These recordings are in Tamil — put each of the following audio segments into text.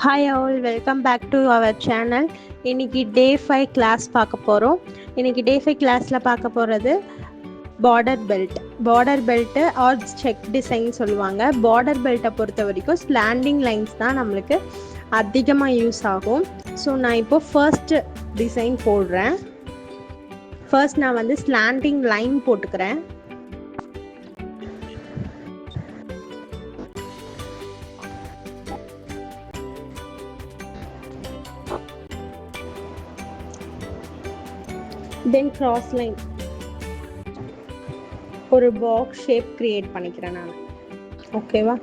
Hi all, welcome back to our channel. இன்றைக்கி டே 5 கிளாஸ் பார்க்க போகிறோம். இன்றைக்கி டே 5 கிளாஸில் பார்க்க போகிறது border belt or check design சொல்லுவாங்க. பார்டர் பெல்ட்டை பொறுத்த வரைக்கும் ஸ்லாண்டிங் லைன்ஸ் தான் நம்மளுக்கு அதிகமாக யூஸ் ஆகும். ஸோ நான் இப்போது ஃபர்ஸ்ட் டிசைன் போடுறேன். ஃபர்ஸ்ட் நான் வந்து ஸ்லாண்டிங் லைன் போட்டுக்கிறேன். தென் cross லைன் ஒரு பாக்ஸ் ஷேப் கிரியேட் பண்ணிக்கிறேன் நான். ஓகேவா?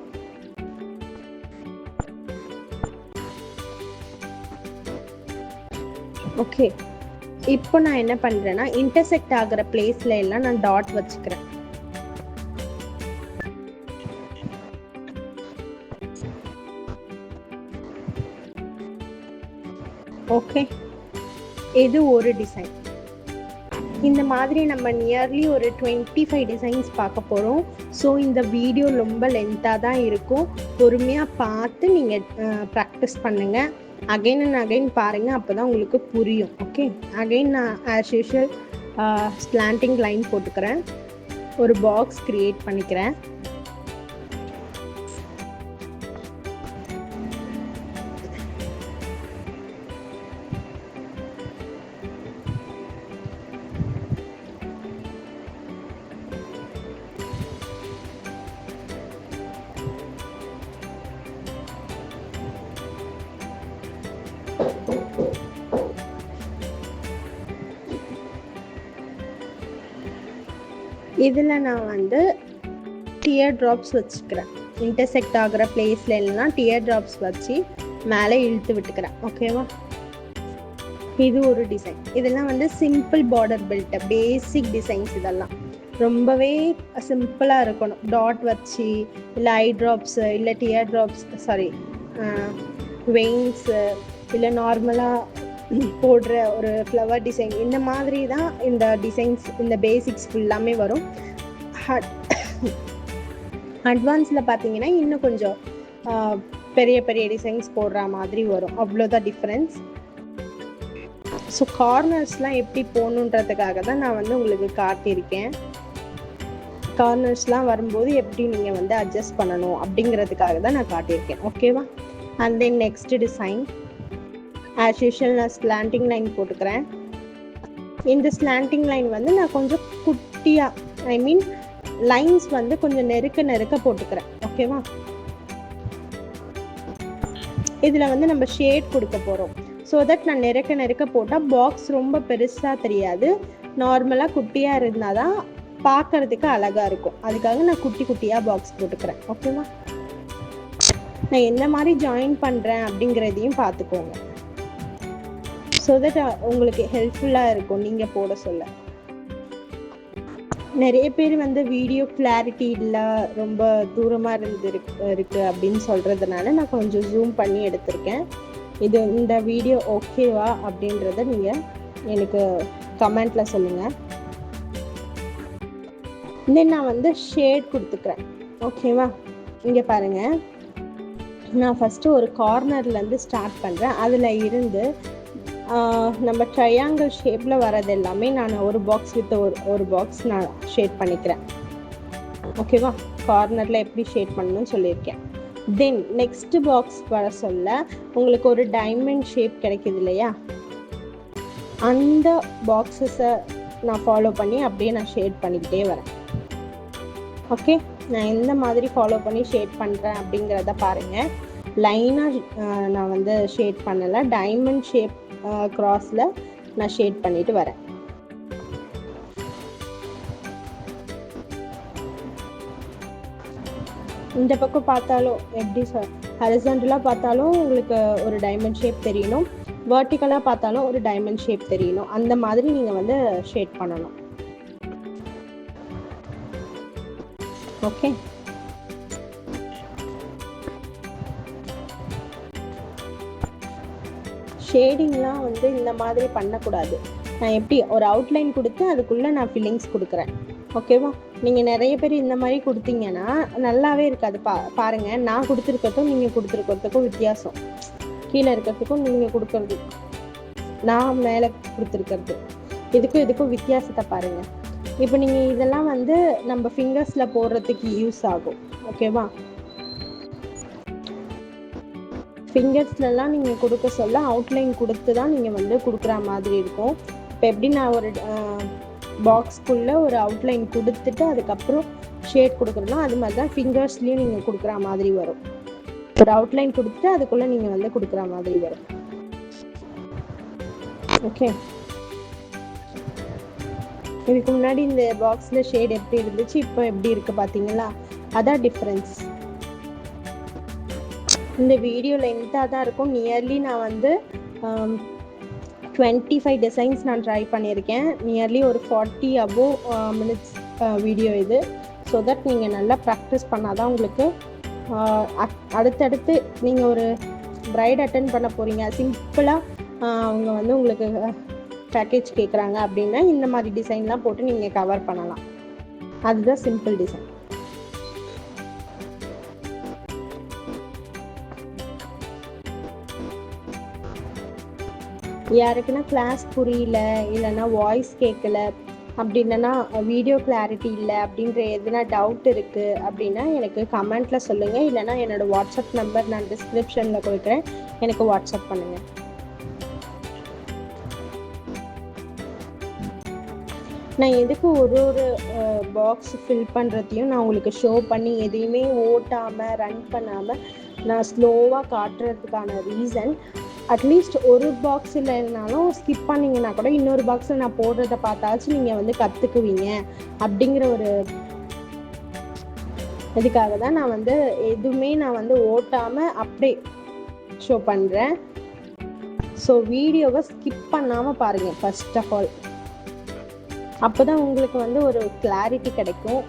ஓகே, இப்போ நான் என்ன பண்ணுறேன்னா இன்டர்செக்ட் ஆகிற பிளேஸ்ல எல்லாம் நான் டாட் வச்சுக்கிறேன். ஓகே, இது ஒரு டிசைன். இந்த மாதிரி நம்ம நியர்லி ஒரு 25 டிசைன்ஸ் பார்க்க போகிறோம். ஸோ இந்த வீடியோ ரொம்ப லென்த்தாக தான் இருக்கும். பொறுமையாக பார்த்து நீங்கள் ப்ராக்டிஸ் பண்ணுங்கள். அகைன் அண்ட் அகைன் பாருங்கள், அப்போ தான் உங்களுக்கு புரியும். ஓகே, அகைன் நான் ஆஸ் யூஷுவல் ஸ்லாண்டிங் லைன் போட்டுக்கிறேன். ஒரு பாக்ஸ் க்ரியேட் பண்ணிக்கிறேன். இதில் நான் வந்து டியர் ட்ராப்ஸ் வச்சுக்கிறேன். இன்டர்செக்ட் ஆகிற பிளேஸ்ல எல்லாம் டியர் ட்ராப்ஸ் வச்சு மேலே இழுத்து விட்டுக்கிறேன். ஓகேவா? இது ஒரு டிசைன். இதெல்லாம் வந்து சிம்பிள் பார்டர் பெல்ட், பேசிக் டிசைன்ஸ். இதெல்லாம் ரொம்பவே சிம்பிளாக இருக்கணும். டாட் வச்சு இல்லை ஐ ட்ராப்ஸு இல்லை டியர் ட்ராப்ஸ், சாரி வெயின்ஸு இல்லை நார்மலாக போடுற ஒரு ஃப்ளவர் டிசைன், இந்த மாதிரி தான் இந்த டிசைன்ஸ், இந்த பேசிக்ஸ் ஃபுல்லாமே வரும். அட்வான்ஸில் பார்த்தீங்கன்னா இன்னும் கொஞ்சம் பெரிய பெரிய டிசைன்ஸ் போடுற மாதிரி வரும். அவ்வளோதான் டிஃப்ரென்ஸ். ஸோ கார்னர்ஸ்லாம் எப்படி போகணுன்றதுக்காக தான் நான் வந்து உங்களுக்கு காட்டியிருக்கேன். கார்னர்ஸ்லாம் வரும்போது எப்படி நீங்கள் வந்து அட்ஜஸ்ட் பண்ணணும் அப்படிங்கிறதுக்காக தான் நான் காட்டியிருக்கேன். ஓகேவா? And then next design as usual நான் ஸ்லாண்டிங் லைன் போட்டுக்கிறேன். இந்த ஸ்லாண்டிங் லைன் வந்து நான் கொஞ்சம் குட்டியாக, ஐ மீன் லைன்ஸ் வந்து கொஞ்சம் நெருக்க போட்டுக்கிறேன். ஓகேவா? இதில் வந்து நம்ம ஷேட் கொடுக்க போகிறோம். ஸோ தட் நான் நெருக்க போட்டால் பாக்ஸ் ரொம்ப பெருசாக தெரியாது. நார்மலாக குட்டியாக இருந்தால் தான் பார்க்கறதுக்கு அழகாக இருக்கும். அதுக்காக நான் குட்டியாக பாக்ஸ் போட்டுக்கிறேன். ஓகேவா? நான் என்ன மாதிரி ஜாயின் பண்ணுறேன் அப்படிங்கிறதையும் பார்த்துக்கோங்க. ஸோ தட் உங்களுக்கு ஹெல்ப்ஃபுல்லாக இருக்கும் நீங்கள் போட சொல்ல. நிறைய பேர் வந்து வீடியோ கிளாரிட்டி இல்லை, ரொம்ப தூரமாக இருக்கு அப்படின்னு சொல்கிறதுனால நான் கொஞ்சம் ஜூம் பண்ணி எடுத்திருக்கேன். இந்த வீடியோ ஓகேவா அப்படின்றத நீங்கள் எனக்கு கமெண்ட்டில் சொல்லுங்கள். தென் நான் வந்து ஷேட் கொடுத்துக்கிறேன். ஓகேவா? இங்கே பாருங்கள், நான் ஃபஸ்ட்டு ஒரு கார்னர்லேருந்து ஸ்டார்ட் பண்ணுறேன். அதில் இருந்து நம்ம ட்ரையாங்கிள் ஷேப்பில் வரது எல்லாமே நான் ஒரு பாக்ஸ் வித் ஒரு பாக்ஸ் நான் ஷேட் பண்ணிக்கிறேன். ஓகேவா? கார்னரில் எப்படி ஷேட் பண்ணணும்னு சொல்லியிருக்கேன். தென் நெக்ஸ்ட் பாக்ஸ் வர சொல்ல உங்களுக்கு ஒரு டைமண்ட் ஷேப் கிடைக்கிது இல்லையா? அந்த பாக்ஸஸை நான் ஃபாலோ பண்ணி அப்படியே நான் ஷேட் பண்ணிக்கிட்டே வரேன். ஓகே, நான் எந்த மாதிரி ஃபாலோ பண்ணி ஷேட் பண்ணுறேன் அப்படிங்கிறத பாருங்கள். லைனாக நான் வந்து ஷேட் பண்ணலை, டைமண்ட் ஷேப் கிராஸில் நான் ஷேட் பண்ணிட்டு வரேன். இந்த பக்கம் பார்த்தாலும் எப்படி ஹரிசாண்டலாக பார்த்தாலும் உங்களுக்கு ஒரு டைமண்ட் ஷேப் தெரியணும், வெர்டிக்கலாக பார்த்தாலும் ஒரு டைமண்ட் ஷேப் தெரியணும். அந்த மாதிரி நீங்கள் வந்து ஷேட் பண்ணணும். ஓகே, ஷேடிங்லாம் வந்து இந்த மாதிரி பண்ணக்கூடாது. நான் எப்படி ஒரு அவுட்லைன் கொடுத்து அதுக்குள்ளே நான் ஃபில்லிங்ஸ் கொடுக்குறேன். ஓகேவா? நீங்கள் நிறைய பேர் இந்த மாதிரி கொடுத்தீங்கன்னா நல்லாவே இருக்காது. பாருங்கள், நான் கொடுத்துருக்கிறதும் நீங்கள் கொடுத்துருக்கிறதுக்கும் வித்தியாசம். கீழே இருக்கிறதுக்கும் நீங்கள் கொடுக்கறது, நான் மேலே கொடுத்துருக்கிறது, இதுக்கும் வித்தியாசத்தை பாருங்கள். இப்போ நீங்கள் இதெல்லாம் வந்து நம்ம ஃபிங்கர்ஸில் போடுறதுக்கு யூஸ் ஆகும். ஓகேவா? ஃபிங்கர்ஸ்லலாம் நீங்கள் கொடுக்க சொல்ல அவுட்லைன் கொடுத்து தான் நீங்கள் வந்து கொடுக்குற மாதிரி இருக்கும். இப்போ எப்படி நான் ஒரு பாக்ஸ்க்குள்ளே ஒரு அவுட்லைன் கொடுத்துட்டு அதுக்கப்புறம் ஷேட் கொடுக்குறோன்னா அது மாதிரி தான் ஃபிங்கர்ஸ்லேயும் நீங்கள் கொடுக்குற மாதிரி வரும். ஒரு அவுட்லைன் கொடுத்துட்டு அதுக்குள்ளே நீங்கள் வந்து கொடுக்குற மாதிரி வரும். ஓகே, இதுக்கு முன்னாடி இந்த பாக்ஸில் ஷேட் எப்படி இருந்துச்சு, இப்போ எப்படி இருக்குது பார்த்தீங்களா? அதான் டிஃப்ரென்ஸ். இந்த வீடியோ லென்த்தாக தான் இருக்கும். நியர்லி நான் வந்து 25 டிசைன்ஸ் நான் ட்ரை பண்ணியிருக்கேன். நியர்லி ஒரு 40 above minutes வீடியோ இது. ஸோ தட் நீங்கள் நல்லா ப்ராக்டிஸ் பண்ணால் தான் உங்களுக்கு அடுத்தடுத்து நீங்கள் ஒரு ப்ரைட் அட்டென்ட் பண்ண போகிறீங்க, சிம்பிளாக அவங்க வந்து உங்களுக்கு பேக்கேஜ் கேட்குறாங்க அப்படின்னா இந்த மாதிரி டிசைன்லாம் போட்டு நீங்கள் கவர் பண்ணலாம். அதுதான் சிம்பிள் டிசைன். யாருக்குன்னா கிளாஸ் புரியல, இல்லைன்னா வாய்ஸ் கேட்கல, அப்படி இல்லைன்னா வீடியோ கிளாரிட்டி இல்லை அப்படின்ற எதுனா டவுட் இருக்குது அப்படின்னா எனக்கு கமெண்ட்டில் சொல்லுங்கள். இல்லைனா என்னோடய வாட்ஸ்அப் நம்பர் நான் டிஸ்கிரிப்ஷனில் கொடுக்குறேன், எனக்கு வாட்ஸ்அப் பண்ணுங்கள். நான் எதுக்கு ஒரு பாக்ஸ் ஃபில் பண்ணுறதையும் நான் உங்களுக்கு ஷோ பண்ணி எதையுமே ஓட்டாமல் ரன் பண்ணாமல் நான் ஸ்லோவாக காட்டுறதுக்கான ரீசன், அட்லீஸ்ட் ஒரு பாக்ஸ் இல்லைனாலும் ஸ்கிப் பண்ணிங்கன்னா கூட இன்னொரு பாக்ஸில் நான் போடுறத பார்த்தாச்சும் நீங்கள் வந்து கற்றுக்குவீங்க அப்படிங்கிற ஒரு இதுக்காக தான் நான் வந்து எதுவுமே நான் வந்து ஓட்டாமல் அப்படியே ஷோ பண்ணுறேன். ஸோ வீடியோவை ஸ்கிப் பண்ணாமல் பாருங்கள் ஃபர்ஸ்ட் ஆஃப் ஆல். அப்போ தான் உங்களுக்கு வந்து ஒரு கிளாரிட்டி கிடைக்கும்.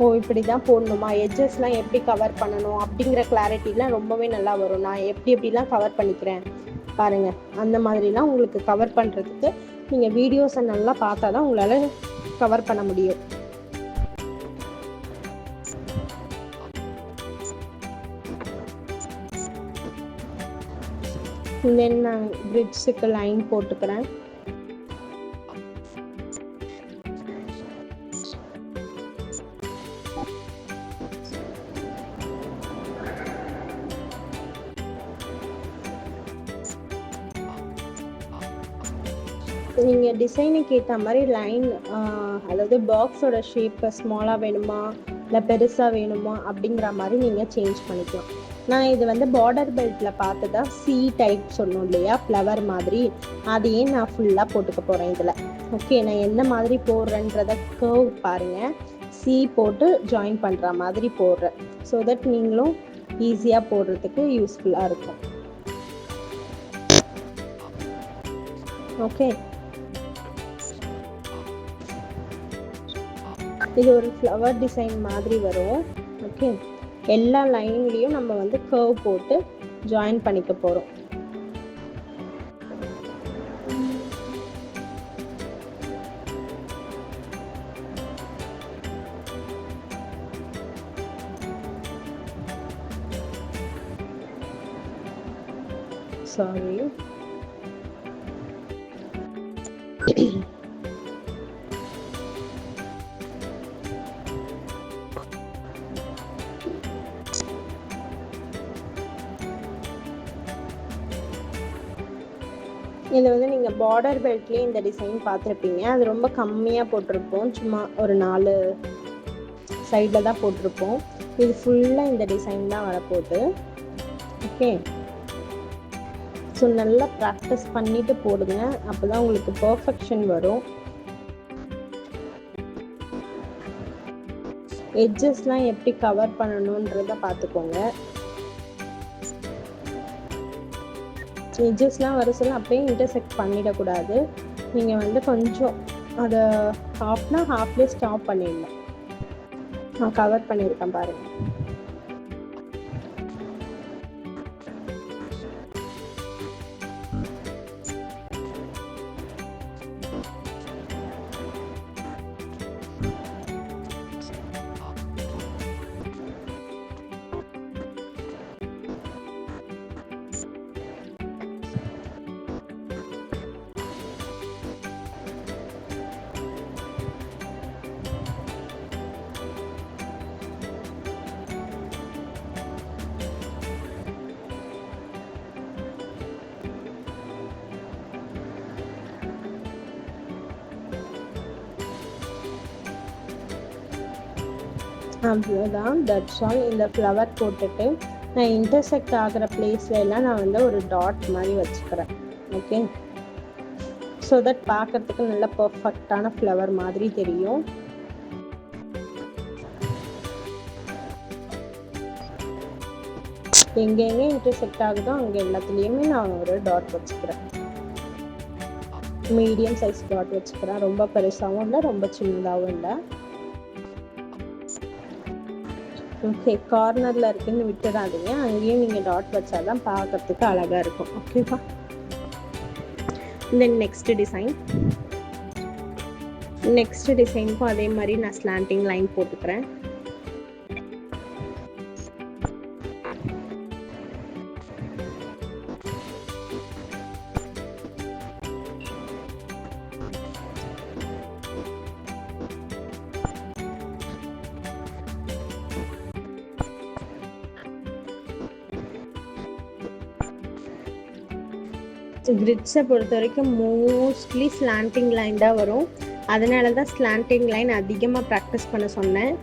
ஓ இப்படி தான் போடணுமா, எட்ஜஸ்லாம் எப்படி கவர் பண்ணணும் அப்படிங்கிற கிளாரிட்டிலாம் ரொம்பவே நல்லா வரும். நான் எப்படிலாம் கவர் பண்ணிக்கிறேன் பாருங்கள். அந்த மாதிரிலாம் உங்களுக்கு கவர் பண்ணுறதுக்கு நீங்கள் வீடியோஸை நல்லா பார்த்தா தான் உங்களால் கவர் பண்ண முடியும். தென் நான் பிரிட்ஜுக்கு லைன் போட்டுக்கிறேன். நீங்கள் டிசைனுக்கு ஏற்ற மாதிரி லைன், அதாவது பாக்ஸோட ஷேப்பை ஸ்மாலாக வேணுமா இல்லை பெருசாக வேணுமா அப்படிங்கிற மாதிரி நீங்கள் சேஞ்ச் பண்ணிக்கலாம். நான் இது வந்து பார்டர் பெல்ட்டில் பார்த்ததா சி டைப் சொன்னோம் இல்லையா, ஃப்ளவர் மாதிரி, அதையே நான் ஃபுல்லாக போட்டுக்க போகிறேன் இதில். ஓகே, நான் எந்த மாதிரி போடுறேன்றத கர்வ் பாருங்கள், சி போட்டு ஜாயின் பண்ணுற மாதிரி போடுறேன். ஸோ தட் நீங்களும் ஈஸியாக போடுறதுக்கு யூஸ்ஃபுல்லாக இருக்கும். ஓகே, இது ஒரு ஃப்ளவர் டிசைன் மாதிரி வரும். ஓகே, எல்லா லைன்லேயும் நம்ம வந்து கர்வ் போட்டு ஜாயின் பண்ணிக்க போகிறோம். சாரி, இதை வந்து நீங்கள் பார்டர் பெல்ட்லேயே இந்த டிசைன் பார்த்துருப்பீங்க. அது ரொம்ப கம்மியாக போட்டிருப்போம், சும்மா ஒரு 4 சைடில் தான் போட்டிருப்போம். இது ஃபுல்லாக இந்த டிசைன் தான் வரப்போகுது. ஓகே, ஸோ நல்லா ப்ராக்டிஸ் பண்ணிவிட்டு போடுங்க, அப்போ தான் உங்களுக்கு பர்ஃபெக்ஷன் வரும். எட்ஜஸ்லாம் எப்படி கவர் பண்ணணுன்றத பார்த்துக்கோங்க. எட்ஜஸ்லாம் வர சொல்ல அப்படியே இன்டர்செக்ட் பண்ணிடக்கூடாது. நீங்கள் வந்து கொஞ்சம் அதை ஹாஃப்லேயே ஸ்டாப் பண்ணிடலாம். நான் கவர் பண்ணியிருக்கேன் பாருங்கள். அவ்வளோதான், தட்ஸ் ஆல். இந்த ஃப்ளவர் போட்டுட்டு நான் இன்டர்செக்ட் ஆகிற பிளேஸ்ல எல்லாம் நான் வந்து ஒரு டாட் மாதிரி வச்சுக்கிறேன். ஓகே, ஸோ தட் பார்க்கறதுக்கு நல்ல பர்ஃபெக்டான ஃப்ளவர் மாதிரி தெரியும். எங்கெங்கே இன்டர்செக்ட் ஆகுதோ அங்கே எல்லாத்துலேயுமே நான் ஒரு டாட் வச்சுக்கிறேன். மீடியம் சைஸ் டாட் வச்சுக்கிறேன். ரொம்ப பெருசாகவும் இல்லை, ரொம்ப சின்னதாகவும் இல்லை. ஓகே, கார்னரில் இருக்குன்னு விட்டுடாதீங்க, அங்கேயும் நீங்கள் டாட் வச்சாதான் பார்க்கறதுக்கு அழகாக இருக்கும். ஓகேவா? தென் நெக்ஸ்ட் டிசைனுக்கும் அதே மாதிரி நான் ஸ்லாண்டிங் லைன் போட்டுக்கிறேன். கிரிட்ஸை பொறுத்த வரைக்கும் மோஸ்ட்லி ஸ்லாண்டிங் லைன் தான் வரும். அதனால தான் ஸ்லாண்டிங் லைன் அதிகமாக ப்ராக்டிஸ் பண்ண சொன்னேன்.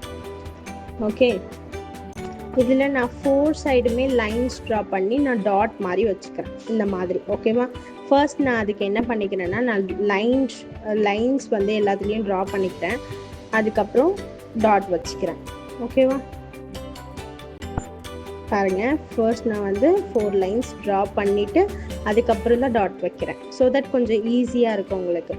ஓகே, இதில் நான் 4 சைடுமே லைன்ஸ் ட்ரா பண்ணி நான் டாட் மாதிரி வச்சுக்கிறேன் இந்த மாதிரி. ஓகேவா? ஃபர்ஸ்ட் நான் அதுக்கு என்ன பண்ணிக்கிறேன்னா, நான் லைன்ஸ் வந்து எல்லாத்துலேயும் ட்ரா பண்ணிக்கிறேன். அதுக்கப்புறம் டாட் வச்சுக்கிறேன். ஓகேவா? பாருங்க, ஃபர்ஸ்ட் நான் வந்து 4 லைன்ஸ் ட்ரா பண்ணிவிட்டு அதுக்கப்புறம் தான் டாட் வைக்கிறேன். ஸோ தட் கொஞ்சம் ஈஸியாக இருக்கும் உங்களுக்கு.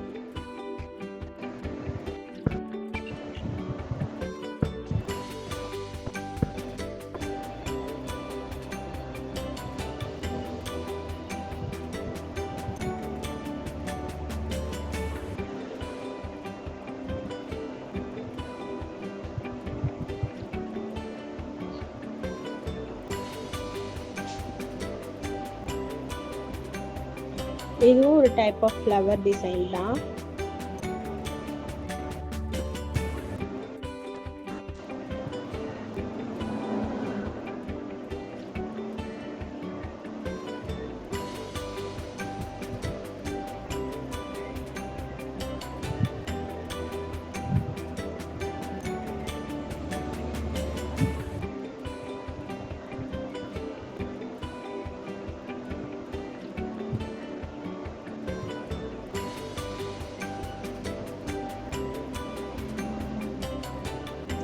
இதுவும் ஒரு டைப் ஆஃப் ஃப்ளவர் டிசைன் தான்.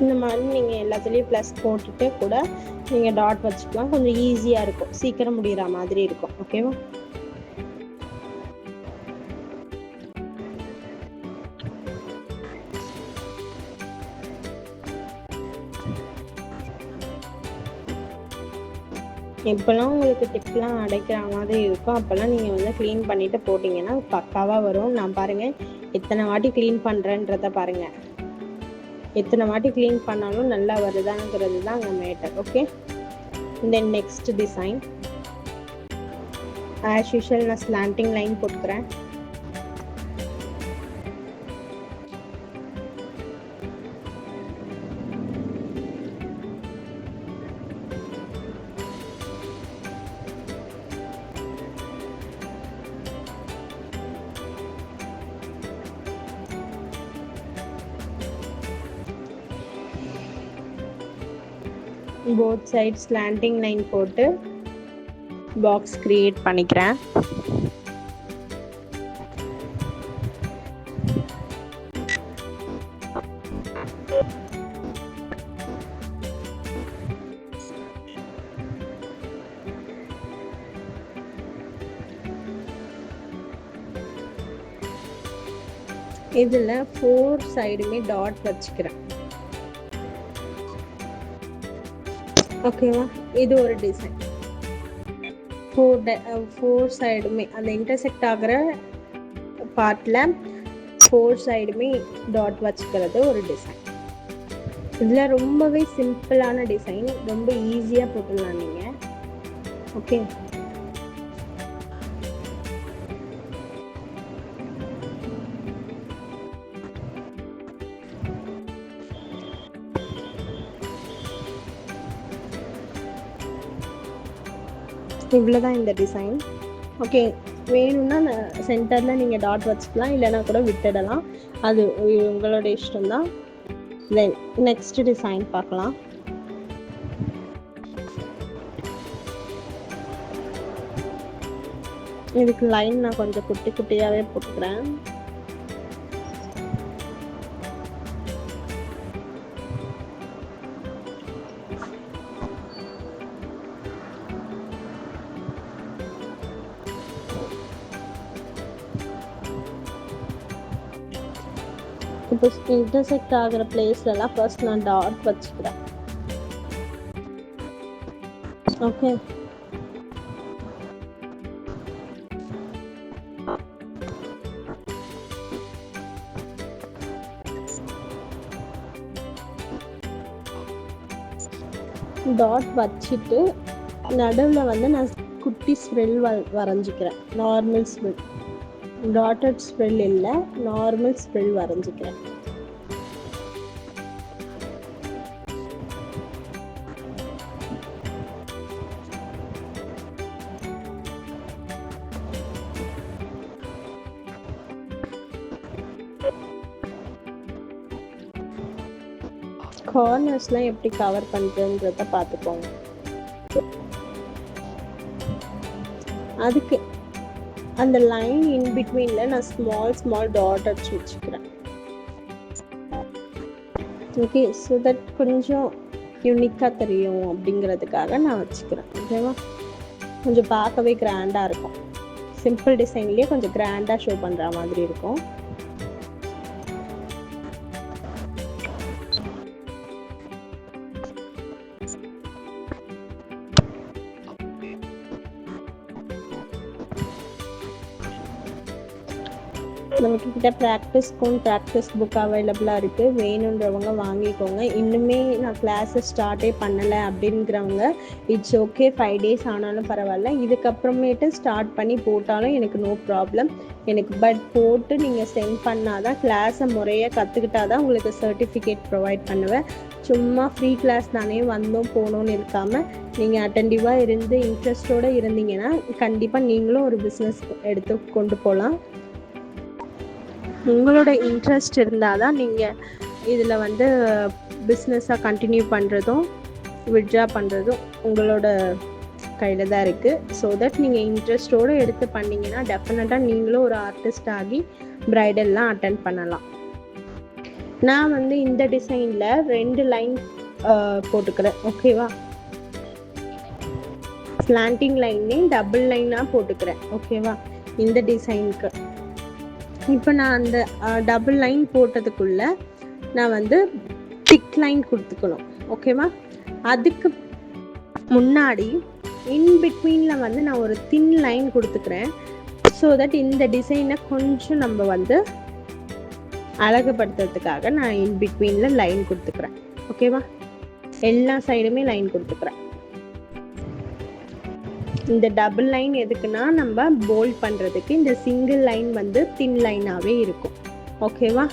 இந்த மாதிரி நீங்கள் எல்லாத்துலேயும் ப்ளஸ் போட்டுட்டு கூட நீங்கள் டாட் வச்சுக்கலாம். கொஞ்சம் ஈஸியாக இருக்கும், சீக்கிரம் முடிகிற மாதிரி இருக்கும். ஓகேவா? எப்போல்லாம் உங்களுக்கு டிப்லாம் அடைக்கிற மாதிரி இருக்கும் அப்போல்லாம் நீங்கள் வந்து க்ளீன் பண்ணிவிட்டு போட்டிங்கன்னா பக்காவாக வரும். நான் பாருங்கள் எத்தனை வாட்டி க்ளீன் பண்ணுறேன்றதை பாருங்கள். எத்தனை வாட்டி க்ளீன் பண்ணாலும் நல்லா வருதாங்கிறது தான் அங்கே matter. Okay, then next design as usual நான் ஸ்லாண்டிங் லைன் போட்டுக்கிறேன். போத் சைட் ஸ்லாண்டிங் லைன் போட்டு பாக்ஸ் கிரியேட் பண்ணிக்கிறேன். இதில் 4 சைடுமே டாட் வச்சுக்கிறேன். ஓகேவா? இது ஒரு டிசைன். 4 சைடுமே அந்த இன்டர்செக்ட் ஆகிற பார்ட்டில் 4 சைடுமே டாட் வச்சுக்கிறது ஒரு டிசைன். இதில் ரொம்பவே சிம்பிளான டிசைன், ரொம்ப ஈஸியாக போட்டுடலாம் நீங்கள். ஓகே, இவ்வளோதான் இந்த டிசைன். ஓகே, வேணும்னா சென்டரில் நீங்கள் டாட் வச்சுக்கலாம், இல்லைனா கூட விட்டுடலாம். அது உங்களோட இஷ்டம்தான். தென் நெக்ஸ்ட் டிசைன் பார்க்கலாம். இதுக்கு லைன் நான் கொஞ்சம் குட்டி குட்டியாகவே போட்டுக்கிறேன். இப்போ இன்டர்செக்ட் ஆகிற பிளேஸ்லலாம் ஃபர்ஸ்ட் நான் டாட் வச்சுக்கிறேன். ஓகே, டாட் வச்சுட்டு நடுவில் வந்து நான் குட்டி ஸ்ப்ரெல் வரைஞ்சிக்கிறேன். நார்மல் ஸ்ப்ரெல், டாட்டட் ஸ்ப்ரெல் இல்லை, நார்மல் ஸ்ப்ரெல் வரைஞ்சிக்கிறேன். கார்னர்ஸ்லாம் எப்படி கவர் பண்ணுறதுன்றத பார்த்துக்கோங்க. அதுக்கு அந்த லைன் இன் பிட்வீனில் நான் ஸ்மால் டாட் அடிச்சு வச்சுக்கிறேன். ஓகே, ஸோ தட் கொஞ்சம் யூனிக்காக தெரியும் அப்படிங்கிறதுக்காக நான் வச்சுக்கிறேன். ஓகேவா, கொஞ்சம் பார்க்கவே கிராண்டாக இருக்கும். சிம்பிள் டிசைன்லேயே கொஞ்சம் கிராண்டாக ஷோ பண்ணுற மாதிரி இருக்கும். நம்மக்கிட்ட ப்ராக்டிஸ் புக் அவைலபிளாக இருக்குது. வேணுன்றவங்க வாங்கிக்கோங்க. இன்னுமே நான் கிளாஸஸ் ஸ்டார்ட்டே பண்ணலை அப்படிங்கிறவங்க இட்ஸ் ஓகே, 5 days ஆனாலும் பரவாயில்ல. இதுக்கப்புறமேட்டு ஸ்டார்ட் பண்ணி போட்டாலும் எனக்கு நோ ப்ராப்ளம். எனக்கு பட் போட்டு நீங்கள் சென்ட் பண்ணாதான், கிளாஸை முறையாக கற்றுக்கிட்டா தான் உங்களுக்கு சர்டிஃபிகேட் ப்ரொவைட் பண்ணுவேன். சும்மா ஃப்ரீ கிளாஸ் தானே வந்தோம் போனோன்னு இருக்காமல் நீங்கள் அட்டென்டிவாக இருந்து இன்ட்ரெஸ்டோடு இருந்தீங்கன்னா கண்டிப்பாக நீங்களும் ஒரு பிஸ்னஸ் எடுத்து கொண்டு போகலாம். உங்களோட இன்ட்ரெஸ்ட் இருந்தால் தான் நீங்கள் இதில் வந்து பிஸ்னஸாக கண்டினியூ பண்ணுறதும் விட்ரா பண்ணுறதும் உங்களோட கையில் தான் இருக்குது. ஸோ தட் நீங்கள் இன்ட்ரெஸ்டோடு எடுத்து பண்ணிங்கன்னா டெஃபினட்டாக நீங்களும் ஒரு ஆர்டிஸ்ட் ஆகி ப்ரைடல்லாம் அட்டென்ட் பண்ணலாம். நான் வந்து இந்த டிசைனில் 2 லைன் போட்டுக்கிறேன். ஓகேவா, ஸ்லாண்டிங் லைனே டபுள் லைனாக போட்டுக்கிறேன். ஓகேவா, இந்த டிசைனுக்கு இப்போ நான் அந்த டபுள் லைன் போட்டதுக்குள்ள நான் வந்து திக் லைன் கொடுத்துக்கணும். ஓகேவா, அதுக்கு முன்னாடி இன் பிட்வீனில் வந்து நான் ஒரு தின் லைன் கொடுத்துக்கிறேன். ஸோ தட் இந்த டிசைனை கொஞ்சம் நம்ம வந்து அழகுபடுத்துறதுக்காக நான் இன் பிட்வீனில் லைன் கொடுத்துக்கிறேன். ஓகேவா, எல்லா சைடுமே லைன் கொடுத்துக்கிறேன். இந்த டபுள் லைன் எதுக்குன்னா நம்ம போல்ட் பண்ணுறதுக்கு. இந்த சிங்கிள் லைன் வந்து தின் லைனாகவே இருக்கும். ஓகேவா,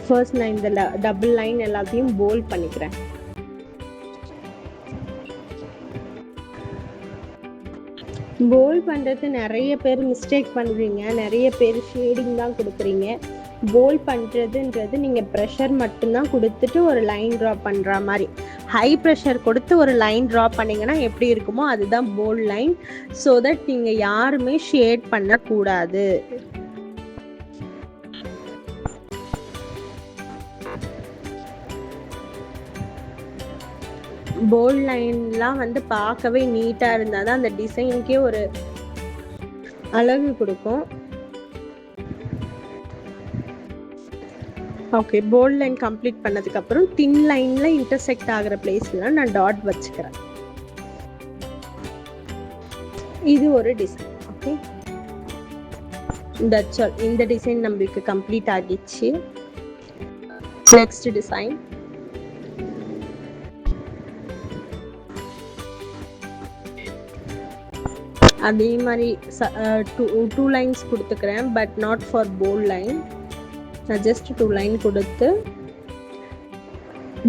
ஃபர்ஸ்ட் நான் இந்த டபுள் லைன் எல்லாத்தையும் போல்ட் பண்ணிக்கிறேன். போல்ட் பண்ணுறது நிறைய பேர் மிஸ்டேக் பண்ணுறீங்க. நிறைய பேர் ஷேடிங் தான் கொடுக்குறீங்க. போல்ட் பண்ணுறதுன்றது நீங்கள் ப்ரெஷர் மட்டும்தான் கொடுத்துட்டு ஒரு லைன் ட்ரா பண்ணுற மாதிரி. ஹை ப்ரெஷர் கொடுத்து ஒரு லைன் ட்ரா பண்ணிங்கன்னா எப்படி இருக்குமோ அதுதான் போல்ட் லைன். ஸோ தட் நீங்கள் யாருமே ஷேட் பண்ணக்கூடாது. போல்ட் லைன்லாம் வந்து பார்க்கவே நீட்டாக இருந்தால் தான் அந்த டிசைனுக்கே ஒரு அழகு கொடுக்கும். ஓகே, போல்ட் லைன் கம்ப்ளீட் பண்ணதுக்கப்புறம் தின் லைனில் இன்டர்செக்ட் ஆகிற பிளேஸ்லாம் நான் டாட் வச்சுக்கிறேன். இது ஒரு டிசைன். Okay, that's all. இந்த டிசைன் நம்மளுக்கு கம்ப்ளீட் ஆகிடுச்சு. Next design. அதே மாதிரி 2 லைன்ஸ் கொடுத்துக்கிறேன். But not for bold line. நான் ஜஸ்ட் 2 லைன் கொடுத்து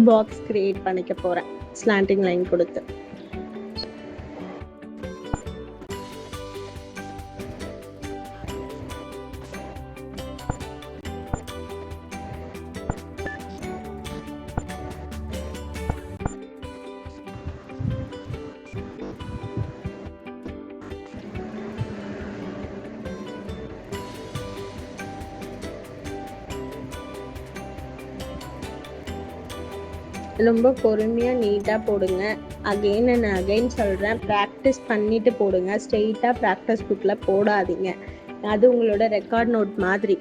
பாக்ஸ் கிரியேட் பண்ணிக்க போகிறேன். ஸ்லாண்டிங் லைன் கொடுத்து ரொம்ப பொறுமையாக நீட்டாக போடுங்க. அகெயின் நான் அகெயின் சொல்கிறேன், ப்ராக்டிஸ் பண்ணிவிட்டு போடுங்க. ஸ்ட்ரெயிட்டாக ப்ராக்டிஸ் புக்கில் போடாதீங்க. அது உங்களோட ரெக்கார்ட் நோட் மாதிரி.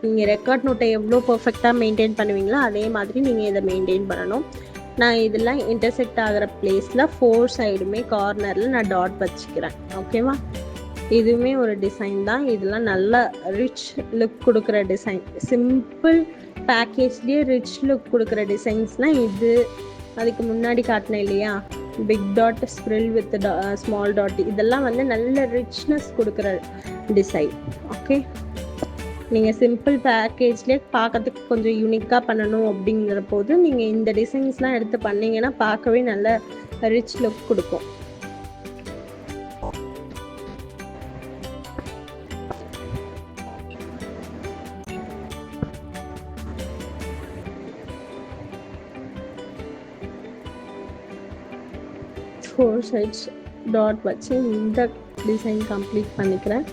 நீங்கள் ரெக்கார்ட் நோட்டை எவ்வளோ பர்ஃபெக்டாக மெயின்டைன் பண்ணுவீங்களோ அதே மாதிரி நீங்கள் இதை மெயின்டைன் பண்ணணும். நான் இதெல்லாம் இன்டர்செக்ட் ஆகிற பிளேஸில் 4 சைடுமே கார்னரில் நான் டாட் வச்சுக்கிறேன். ஓகேவா? இதுவுமே ஒரு டிசைன் தான். இதெல்லாம் நல்ல ரிச் லுக் கொடுக்குற டிசைன். சிம்பிள் பேக்கேஜ்லேயே ரிச் லுக் கொடுக்குற டிசைன்ஸ்னால் இது. அதுக்கு முன்னாடி காட்டினேன் இல்லையா, big dot spiral with small dot, இதெல்லாம் வந்து நல்ல ரிச்னஸ் கொடுக்குற டிசைன். ஓகே, நீங்கள் சிம்பிள் பேக்கேஜ்லேயே பார்க்கறதுக்கு கொஞ்சம் யூனிக்காக பண்ணணும் அப்படிங்கிற போது நீங்கள் இந்த டிசைன்ஸ்லாம் எடுத்து பண்ணிங்கன்னா பார்க்கவே நல்ல ரிச் லுக் கொடுக்கும். ஃபோர் சைட்ஸ் டாட் வச்சு இந்த டிசைன் கம்ப்ளீட் பண்ணிக்கிறேன்.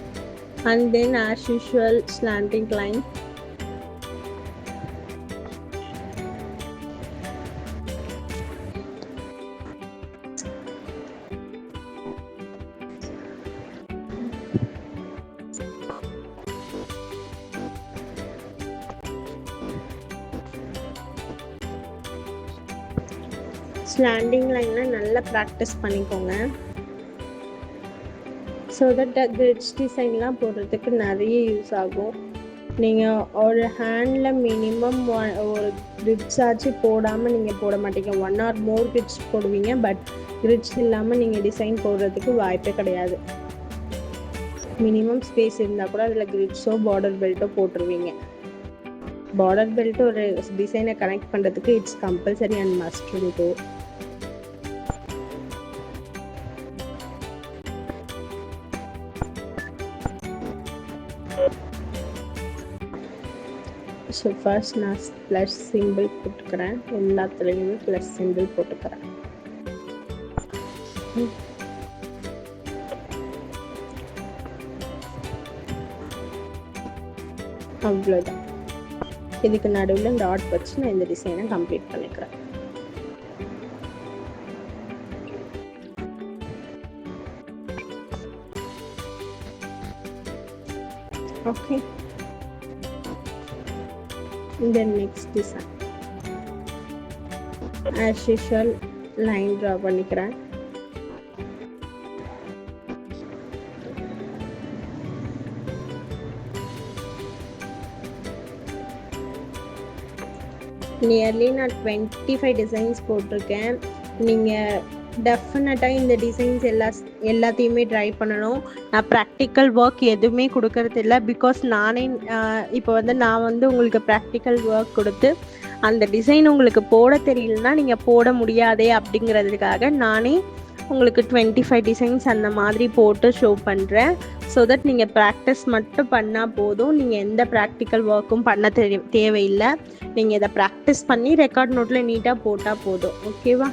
And then as usual slanting line. Slanting லைனில் நல்லா ப்ராக்டிஸ் பண்ணிக்கோங்க. ஸோ தட் கிரிட்ஜ் டிசைன்லாம் போடுறதுக்கு நிறைய யூஸ் ஆகும். நீங்கள் ஒரு ஹேண்டில் மினிமம் ஒரு கிரிட்ஸ் ஆச்சு போடாமல் நீங்கள் போட மாட்டீங்க. 1 or more கிரிட்ஸ் போடுவீங்க. பட் கிரிட்ஸ் இல்லாமல் நீங்கள் டிசைன் போடுறதுக்கு வாய்ப்பே கிடையாது. மினிமம் ஸ்பேஸ் இருந்தால் கூட அதில் கிரிட்ஸோ பார்டர் பெல்ட்டோ போட்டுருவீங்க. பார்டர் பெல்ட் ஒரு டிசைனை கனெக்ட் பண்ணுறதுக்கு it's compulsory and must do. So first நான் ப்ளஸ் சிம்பிள் போட்டுக்கிறேன். எல்லாத்துலேயுமே ப்ளஸ் சிம்பிள் போட்டுக்கிறேன். அவ்வளோதான். இதுக்கு நடுவில் டாட் வச்சு நான் இந்த டிசைனை கம்ப்ளீட் பண்ணிக்கிறேன். Okay, then next design as usual line draw பண்ணிக்கிறேன். நியர்லி நான் 25 டிசைன்ஸ் போட்டிருக்கேன். நீங்கள் டெஃபினட்டாக இந்த டிசைன்ஸ் எல்லாத்தையுமே ட்ரை பண்ணணும். நான் ப்ராக்டிக்கல் ஒர்க் எதுவுமே கொடுக்கறது இல்லை. பிகாஸ் நானே இப்போ வந்து நான் வந்து உங்களுக்கு ப்ராக்டிக்கல் ஒர்க் கொடுத்து அந்த டிசைன் உங்களுக்கு போட தெரியலனா நீங்கள் போட முடியாதே அப்படிங்கிறதுக்காக நானே உங்களுக்கு 25 டிசைன்ஸ் அந்த மாதிரி போட்டு ஷோ பண்ணுறேன். ஸோ தட் நீங்கள் ப்ராக்டிஸ் மட்டும் பண்ணால் போதும். நீங்கள் எந்த ப்ராக்டிக்கல் ஒர்க்கும் பண்ண தேவையில்லை. நீங்கள் இதை ப்ராக்டிஸ் பண்ணி ரெக்கார்ட் நோட்டில் நீட்டாக போட்டால் போதும். ஓகேவா?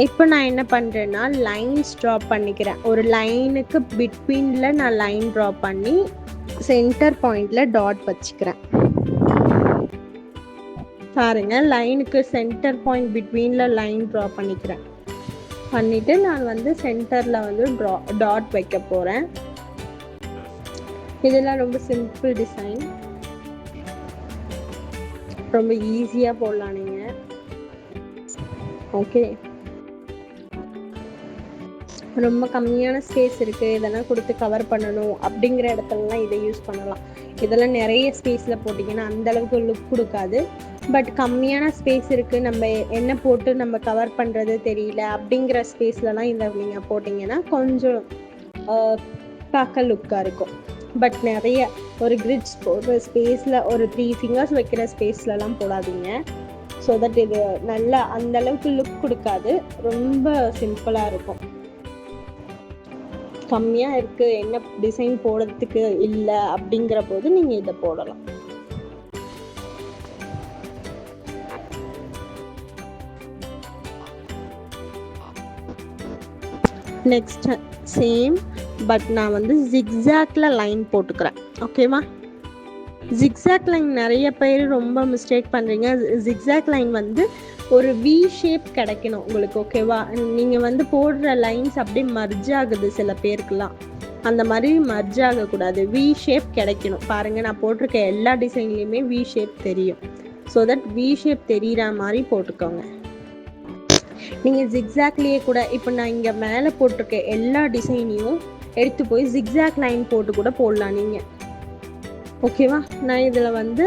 இப்போ நான் என்ன பண்ணுறேன்னா லைன்ஸ் ட்ரா பண்ணிக்கிறேன். ஒரு லைனுக்கு பிட்வீனில் நான் லைன் ட்ரா பண்ணி சென்டர் பாயிண்டில் டாட் வச்சுக்கிறேன். பாருங்க, லைனுக்கு சென்டர் பாயிண்ட் பிட்வீனில் லைன் ட்ரா பண்ணிவிட்டு நான் வந்து சென்டரில் வந்து டாட் வைக்க போகிறேன். இதெல்லாம் ரொம்ப சிம்பிள் டிசைன், ரொம்ப ஈஸியாக போடலாம் நீங்கள். ஓகே, ரொம்ப கம்மியான ஸ்பேஸ் இருக்குது, இதெல்லாம் கொடுத்து கவர் பண்ணணும் அப்படிங்கிற இடத்துலலாம் இதை யூஸ் பண்ணலாம். இதெல்லாம் நிறைய ஸ்பேஸில் போட்டிங்கன்னா அந்தளவுக்கு லுக் கொடுக்காது. பட் கம்மியான ஸ்பேஸ் இருக்குது, நம்ம என்ன போட்டு நம்ம கவர் பண்ணுறது தெரியல அப்படிங்கிற ஸ்பேஸ்லலாம் இதை நீங்கள் போட்டிங்கன்னா கொஞ்சம் பார்க்க லுக்காக இருக்கும். பட் நிறைய ஒரு கிரிட்ஸ் போடுற ஸ்பேஸில் ஒரு 3 ஃபிங்கர்ஸ் வைக்கிற ஸ்பேஸ்லலாம் போடாதீங்க. ஸோ தட் இது நல்லா அந்தளவுக்கு லுக் கொடுக்காது, ரொம்ப சிம்பிளாக இருக்கும். கம்மியாக இருக்குது, என்ன டிசைன் போடுறதுக்கு இல்லை அப்படிங்கிற போது நீங்கள் இதை போடலாம். நெக்ஸ்ட் சேம், பட் நான் வந்து ஜிக்ஸாக்ல லைன் போட்டுக்கிறேன். ஓகேவா? ஜிக்ஸாக் லைன் நிறைய பேர் ரொம்ப மிஸ்டேக் பண்ணுறீங்க. ஜிக்ஸாக் லைன் வந்து ஒரு வி ஷேப் கிடைக்கணும் உங்களுக்கு, ஓகேவா? நீங்கள் வந்து போடுற லைன்ஸ் அப்படியே மர்ஜ் ஆகுது சில பேருக்குலாம், அந்த மாதிரி மர்ஜ் ஆகக்கூடாது, வி ஷேப் கிடைக்கணும். பாருங்கள், நான் போட்டிருக்க எல்லா டிசைன்லேயுமே வி ஷேப் தெரியும். ஸோ தட் வி ஷேப் தெரிகிற மாதிரி போட்டுக்கோங்க. நீங்கள் ஜிக்ஸாக்லேயே கூட இப்போ நான் இங்கே மேலே போட்டிருக்க எல்லா டிசைனையும் எடுத்து போய் ஜிக்ஸாக் லைன் போட்டு கூட போடலாம் நீங்கள், ஓகேவா? நான் இதில் வந்து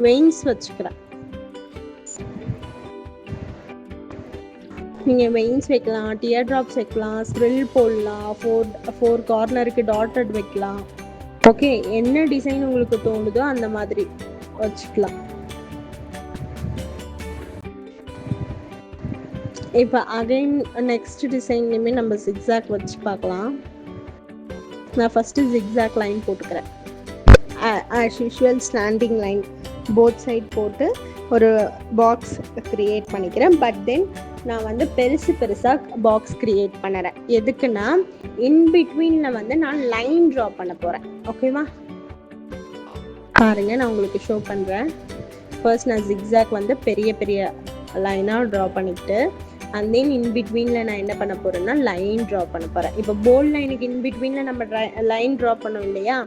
வெயின்ஸ் வச்சுக்கிறேன். நீங்கள் வெயின்ஸ் வைக்கலாம், டியர் ட்ராப்ஸ் வைக்கலாம், ஸ்ப்ரில் போடலாம், ஃபோர் கார்னருக்கு டாட்டட் வைக்கலாம். ஓகே, என்ன டிசைன் உங்களுக்கு தோணுதோ அந்த மாதிரி வச்சுக்கலாம். இப்போ அகைன் நெக்ஸ்ட் டிசைன்லையுமே நம்ம ஜிக்ஸாக் வச்சு பார்க்கலாம். நான் ஃபஸ்ட்டு ஜிக்ஸாக் லைன் போட்டுக்கிறேன். As usual standing line both side போட்டு ஒரு பாக்ஸ் க்ரியேட் பண்ணிக்கிறேன். பட் தென் நான் வந்து பெருசாக பாக்ஸ் க்ரியேட் பண்ணுறேன். எதுக்குன்னா இன்பிட்வீனில் வந்து நான் லைன் ட்ரா பண்ண போகிறேன், ஓகேவா? பாருங்கள், நான் உங்களுக்கு ஷோ பண்ணுறேன். ஃபர்ஸ்ட் நான் ஜிக்ஸாக் வந்து பெரிய லைனாக ட்ரா பண்ணிக்கிட்டு அண்ட் தென் இன்பிட்வீனில் நான் என்ன பண்ண போகிறேன்னா லைன் ட்ரா பண்ண போகிறேன். இப்போ போல்ட் லைனுக்கு இன்பிட்வீனில் நம்ம லைன் ட்ரா பண்ணோம் இல்லையா,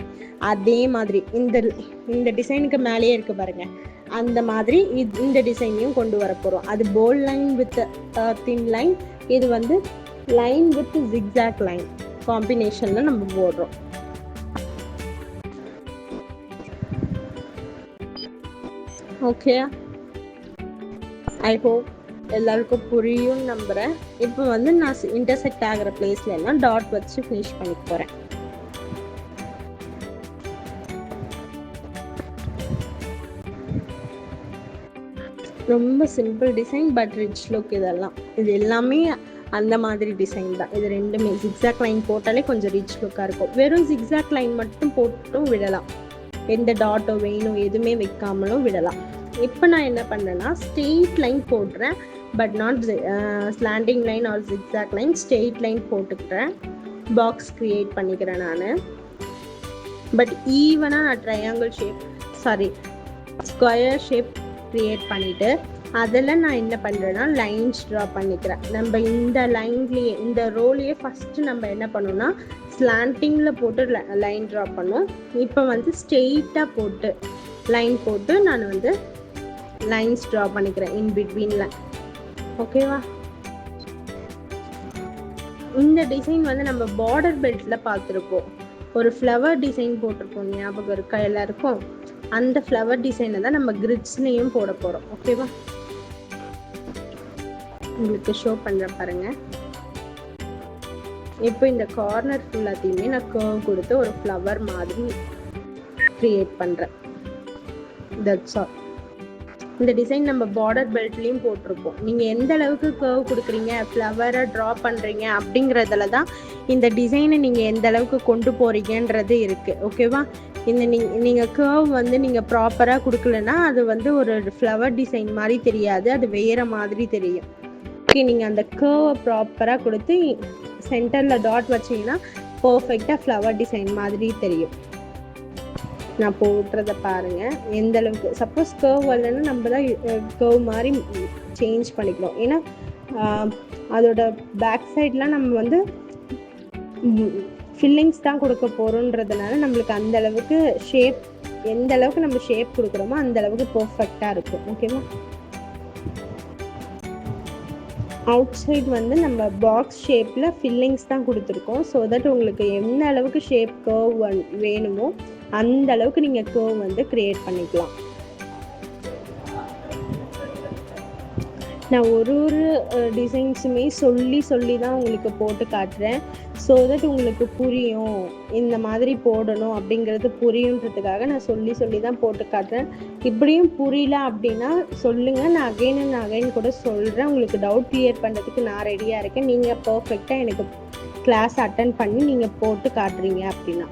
அதே மாதிரி இந்த டிசைனுக்கு மேலேயே இருக்குது பாருங்கள், அந்த மாதிரி இந்த டிசைனையும் கொண்டு வர போகிறோம். அது bold line with thin line, இது வந்து லைன் வித் ஜிக்ஸாக் லைன் காம்பினேஷனில் நம்ம போடுறோம். ஓகே, ஐ ஹோப் எல்லாருக்கும் புரியும் நம்புகிறேன். இப்போ வந்து நான் இன்டர்செக்ட் ஆகிற பிளேஸ்ல எல்லாம் டாட் வச்சு ஃபினிஷ் பண்ணிக்க போகிறேன். ரொம்ப simple design but rich look. இது எல்லாமே அந்த மாதிரி டிசைன் தான். இது ரெண்டுமே ஜிக்ஸாக் லைன் போட்டாலே கொஞ்சம் ரிச் லுக்காக இருக்கும். வெறும் ஜிக்ஸாக் லைன் மட்டும் போட்டும் விடலாம், எந்த டாட்டோ வெயினோ எதுவுமே வைக்காமலும் விடலாம். இப்போ நான் என்ன பண்ணேன்னா ஸ்ட்ரெயிட் லைன் போடுறேன், but not slanting line or zigzag line. Straight line போட்டுக்கிறேன், பாக்ஸ் க்ரியேட் பண்ணிக்கிறேன் நான். பட் ஈவனாக நான் triangle shape square shape create பண்ணிவிட்டு அதில் நான் என்ன பண்ணுறேன்னா லைன்ஸ் ட்ரா பண்ணிக்கிறேன். நம்ம இந்த லைன்லேயே இந்த ரோலையே ஃபஸ்ட்டு நம்ம என்ன பண்ணோம்னா ஸ்லாண்டிங்கில் போட்டு லைன் ட்ரா பண்ணோம். இப்போ வந்து ஸ்ட்ரெயிட்டாக போட்டு லைன் போட்டு நான் வந்து லைன்ஸ் ட்ரா பண்ணிக்கிறேன் இன் பிட்வீனில், ஓகேவா? இந்த டிசைன் வந்து நம்ம பார்டர் பெல்ட்டில் பார்த்துருப்போம், ஒரு ஃப்ளவர் டிசைன் போட்டிருப்போம், ஞாபகம் இருக்கா எல்லாருக்கும்? அந்த ஃப்ளவர் டிசைனை தான் நம்ம கிரிட்ஸ்லேயும் போட போகிறோம், ஓகேவா? உங்களுக்கு ஷோ பண்ணுறேன் பாருங்கள். இப்போ இந்த கார்னர் ஃபுல்லாத்தையுமே நான் கர்வ் கொடுத்து ஒரு ஃப்ளவர் மாதிரி க்ரியேட் பண்ணுறேன். That's all. இந்த டிசைன் நம்ம பார்டர் பெல்ட்லேயும் போட்டிருப்போம். நீங்கள் எந்த அளவுக்கு கர்வ் கொடுக்குறீங்க, ஃப்ளவரை ட்ரா பண்ணுறீங்க அப்படிங்கிறதுல தான் இந்த டிசைனை நீங்கள் எந்த அளவுக்கு கொண்டு போகிறீங்கன்றது இருக்குது, ஓகேவா? இந்த நீங்கள் கர்வ் வந்து நீங்கள் ப்ராப்பராக கொடுக்கலன்னா அது வந்து ஒரு ஃப்ளவர் டிசைன் மாதிரி தெரியாது, அது வேறு மாதிரி தெரியும். ஓகே, நீங்கள் அந்த கர்வை ப்ராப்பராக கொடுத்து சென்டரில் டாட் வச்சிங்கன்னா பர்ஃபெக்டாக ஃப்ளவர் டிசைன் மாதிரி தெரியும். நான் போட்டுறதை பாருங்கள் எந்த அளவுக்கு. சப்போஸ் கர்வ் வரலன்னா நம்ம தான் கர்வ் மாதிரி சேஞ்ச் பண்ணிக்கணும். ஏன்னா அதோட பேக் சைட்லாம் நம்ம வந்து ஃபில்லிங்ஸ் தான் கொடுக்க போகிறோன்றதுனால நம்மளுக்கு அந்த அளவுக்கு ஷேப், எந்த அளவுக்கு நம்ம ஷேப் கொடுக்குறோமோ அந்த அளவுக்கு பர்ஃபெக்டாக இருக்கும், ஓகேவா? அவுட் சைட் வந்து நம்ம பாக்ஸ் ஷேப்பில் ஃபில்லிங்ஸ் தான் கொடுத்துருக்கோம். ஸோ தட் உங்களுக்கு எந்த அளவுக்கு ஷேப் கர்வ் வேணுமோ அந்த அளவுக்கு நீங்கள் கர்வ் வந்து க்ரியேட் பண்ணிக்கலாம். நான் ஒரு டிசைன்ஸுமே சொல்லி தான் உங்களுக்கு போட்டு காட்டுறேன். ஸோ தட் உங்களுக்கு புரியும், இந்த மாதிரி போடணும் அப்படிங்கிறது புரியுன்றதுக்காக நான் சொல்லி தான் போட்டு காட்டுறேன். இப்படியும் புரியல அப்படின்னா சொல்லுங்கள், நான் அகைன் கூட சொல்கிறேன். உங்களுக்கு டவுட் கிளியர் பண்ணுறதுக்கு நான் ரெடியாக இருக்கேன். நீங்கள் பர்ஃபெக்டாக எனக்கு கிளாஸ் அட்டன் பண்ணி நீங்கள் போட்டு காட்டுறீங்க அப்படின்னா.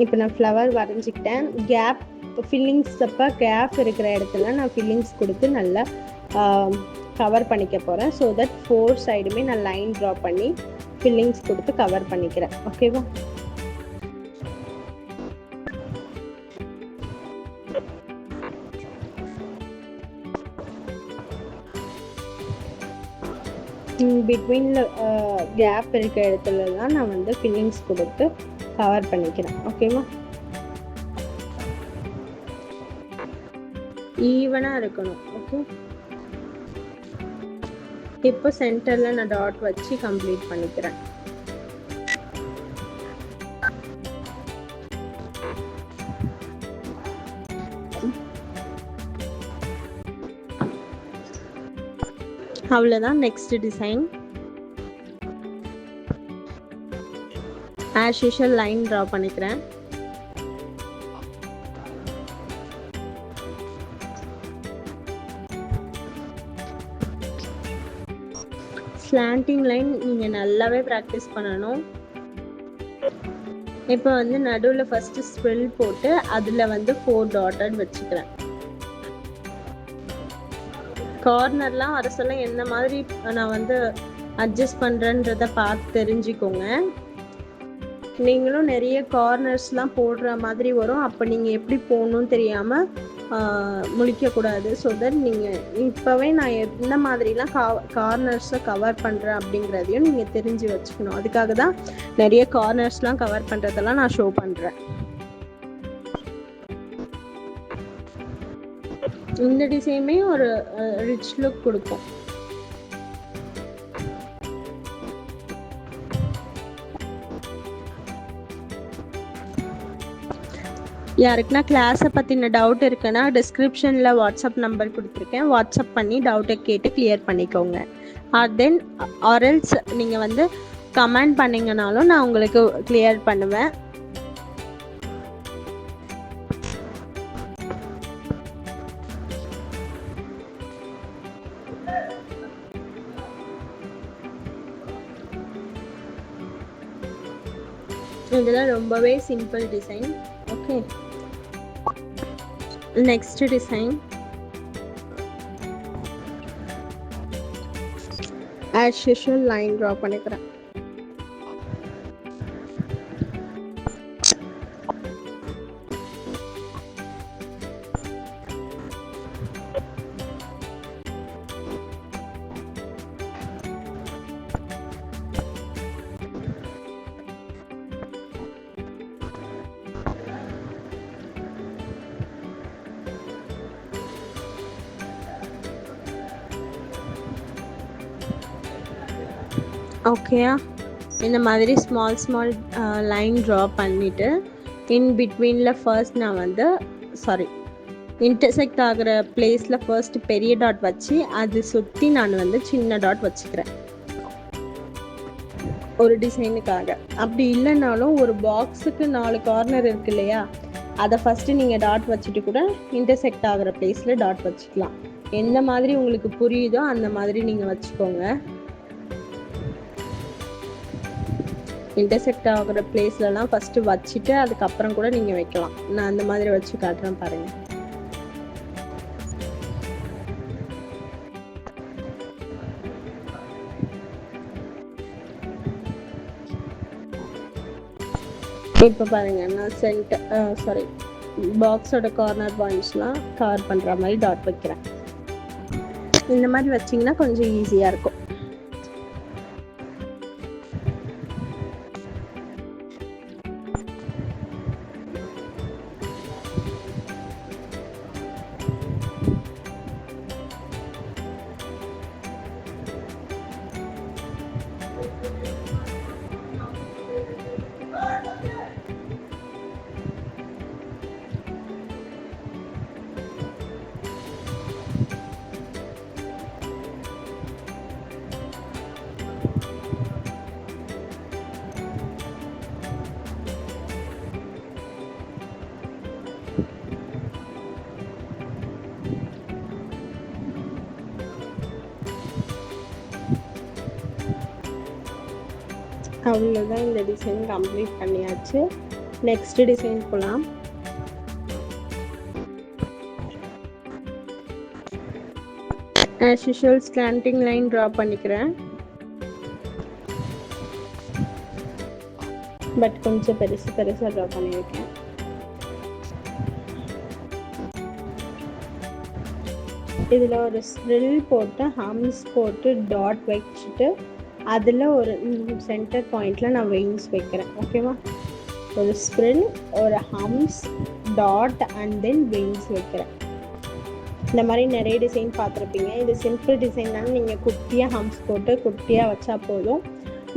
இப்போ நான் ஃப்ளவர் வரைஞ்சிக்கிட்டேன். கேப் ஃபில்லிங்ஸ் அப்போ கேப் இருக்கிற இடத்துல நான் ஃபில்லிங்ஸ் கொடுத்து நல்லா கவர் பண்ணிக்க போகிறேன். ஸோ தட் 4 சைடுமே நான் லைன் ட்ரா பண்ணி ஃபில்லிங்ஸ் கொடுத்து கவர் பண்ணிக்கிறேன். ஓகேவா? பிட்வீனில் கேப் இருக்க இடத்துல தான் நான் வந்து ஃபில்லிங்ஸ் கொடுத்து கவர் பண்ணிக்கிறேன். ஓகேவா? ஈவனாக இருக்கணும். ஓகே, இப்போ சென்டரில் நான் டாட் வச்சு கம்ப்ளீட் பண்ணிக்கிறேன். அவ்வளோதான். Next design as usual line draw பண்ணிக்கிறேன். ஸ்லாண்டிங் லைன் நீங்கள் நல்லாவே ப்ராக்டிஸ் பண்ணணும். இப்போ வந்து நடுவில் ஃபஸ்ட்டு ஸ்வெல் போட்டு அதில் வந்து 4 டாட்டட் வச்சுக்கிறேன். கார்னர்லாம் வர சொல்ல என்ன மாதிரி நான் வந்து அட்ஜஸ்ட் பண்ணுறேன்றதை பார்த்து தெரிஞ்சுக்கோங்க. நீங்களும் நிறைய கார்னர்ஸ்லாம் போடுற மாதிரி வரும். அப்போ நீங்கள் எப்படி போகணுன்னு தெரியாமல் முழிக்கக்கூடாது. ஸோ தட் நீங்கள் இப்போவே நான் எந்த மாதிரிலாம் கார்னர்ஸை கவர் பண்ணுறேன் அப்படிங்கிறதையும் நீங்கள் தெரிஞ்சு வச்சுக்கணும். அதுக்காக தான் நிறைய கார்னர்ஸ்லாம் கவர் பண்ணுறதெல்லாம் நான் ஷோ பண்ணுறேன். இந்த டிசைனுமே ஒரு ரிச் லுக் கொடுக்கும். யாருக்குன்னா கிளாஸை பற்றின டவுட் இருக்குன்னா டிஸ்கிரிப்ஷனில் வாட்ஸ்அப் நம்பர் கொடுத்துருக்கேன். வாட்ஸ்அப் பண்ணி டவுட்டை கேட்டு கிளியர் பண்ணிக்கோங்க. தென் ஆர்எல்ஸ் நீங்கள் வந்து கமெண்ட் பண்ணிங்கனாலும் நான் உங்களுக்கு கிளியர் பண்ணுவேன். இதெல்லாம் ரொம்பவே simple design. Okay, next design as usual line draw பண்ணிக்கிறேன். ஓகேயா? இந்த மாதிரி ஸ்மால் லைன் ட்ரா பண்ணிவிட்டு இன் பிட்வீனில் ஃபர்ஸ்ட் நான் வந்து இன்டர்செக்ட் ஆகிற பிளேஸில் ஃபர்ஸ்ட் பெரிய டாட் வச்சு அது சுற்றி நான் வந்து சின்ன டாட் வச்சுக்கிறேன் ஒரு டிசைனுக்காக. அப்படி இல்லைனாலும் ஒரு பாக்ஸுக்கு 4 கார்னர் இருக்கு இல்லையா, அதை ஃபஸ்ட்டு நீங்கள் டாட் வச்சுட்டு கூட இன்டர்செக்ட் ஆகிற பிளேஸில் டாட் வச்சுக்கலாம். எந்த மாதிரி உங்களுக்கு புரியுதோ அந்த மாதிரி நீங்கள் வச்சுக்கோங்க. இன்டர்செக்ட் ஆகிற பிளேஸ்லலாம் ஃபஸ்ட்டு வச்சுட்டு அதுக்கப்புறம் கூட நீங்கள் வைக்கலாம். நான் அந்த மாதிரி வச்சு காட்டுறேன் பாருங்கள். இப்போ பாருங்கள், நான் பாக்ஸோட கார்னர் பாயிண்ட்ஸ்லாம் கவர் பண்ணுற மாதிரி டாட் வைக்கிறேன். இந்த மாதிரி வச்சிங்கன்னா கொஞ்சம் ஈஸியாக இருக்கும். அவ்வளோதான், இந்த டிசைன் கம்ப்ளீட் பண்ணியாச்சு. நெக்ஸ்ட் டிசைன் போகலாம். As usual slanting line draw பண்ணிக்கிறேன். பட் கொஞ்சம் பெருசாக ட்ரா பண்ணியிருக்கேன். இதில் ஒரு ஸ்ப்ரில் போட்டு ஹம்ஸ் போட்டு டாட் வச்சுட்டு அதில் ஒரு சென்டர் பாயிண்டில் நான் வெயின்ஸ் வைக்கிறேன். ஓகேவா? ஒரு ஸ்ப்ரில், ஒரு ஹம்ஸ், டாட் அண்ட் தென் வெயின்ஸ் வைக்கிறேன். இந்த மாதிரி நிறைய டிசைன் பார்த்துருப்பீங்க. இது சிம்பிள் டிசைன்னாலும் நீங்கள் குட்டியாக ஹம்ஸ் போட்டு குட்டியாக வச்சா போதும்.